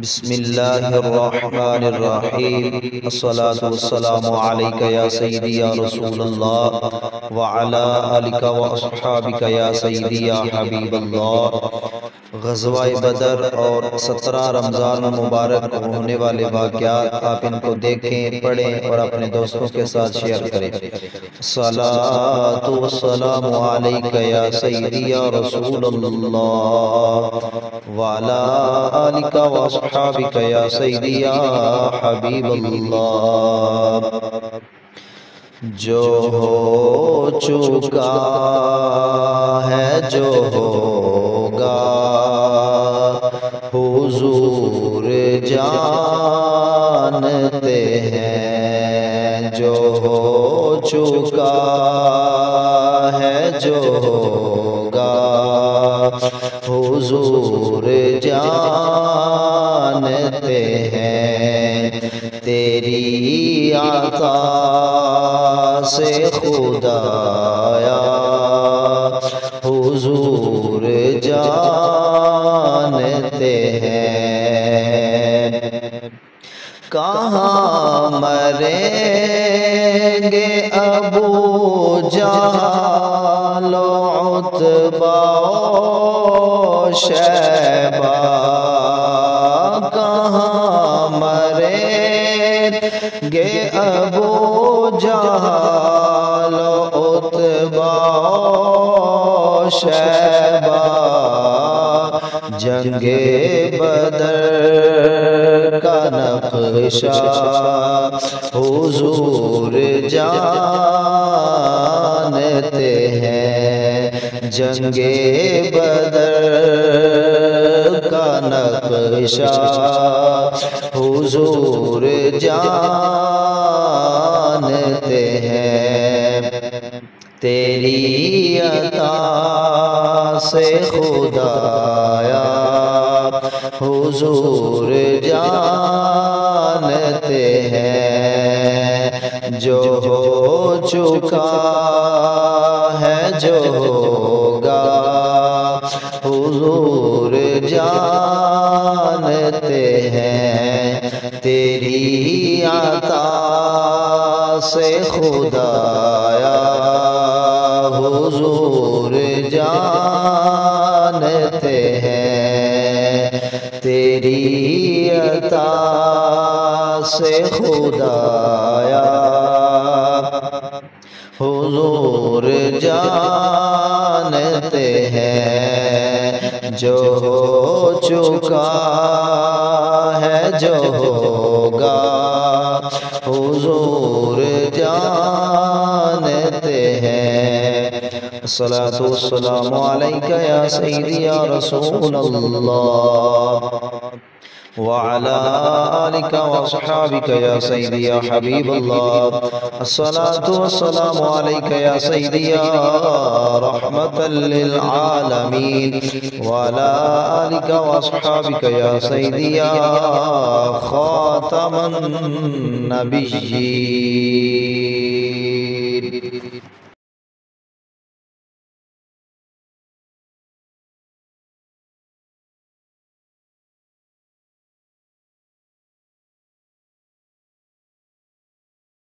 بسم اللہ الرحمن الرحیم الصلاة والسلام علیکہ یا سیدی یا رسول اللہ وعلا آلکہ و اصحابکہ یا سیدی یا حبیب اللہ۔ غزوہ بدر اور 17 رمضان مبارک کو ہونے والے واقعات آپ ان کو دیکھیں، پڑھیں اور اپنے دوستوں کے ساتھ شیئر کریں۔ الصلاة والسلام علیکہ یا سیدی یا رسول اللہ وعلا آلکہ و اصحابکہ یا سیدی یا حبیب اللہ۔ جو ہو چکا ہے جو ہوگا حضور جانتے ہیں، جو ہو چکا ہے جو ہوگا حضور جانتے ہیں۔ تیری عطا سے خدایا حضور جانتے ہیں۔ کہاں مریں گے ابو جہل و عتبہ و شیبہ، کہاں مریں گے ابو جہل و عتبہ و شیبہ۔ جنگ بدر کا نقشہ حضور جانتے ہیں، جنگ بدر کا نقشہ حضور جانتے ہیں۔ تیری عطا سے خدایا حضور جانتے ہیں، جو ہو چکا ہے جو ہوگا حضور جانتے ہیں۔ تیری عطا سے خدایا حضور جانتے ہیں، تیری عطا سے خدایا حضور جانتے ہیں، جو ہو چکا ہے جو ہوگا حضور جانتے ہیں۔ الصلاة والسلام علیکہ یا سیدی یا رسول اللہ وعلا آلکہ و اصحابکہ یا سیدی یا حبیب اللہ۔ الصلاة والسلام علیکہ یا سیدی یا رحمتا للعالمین وعلا آلکہ و اصحابکہ یا سیدی یا خاتم النبیین۔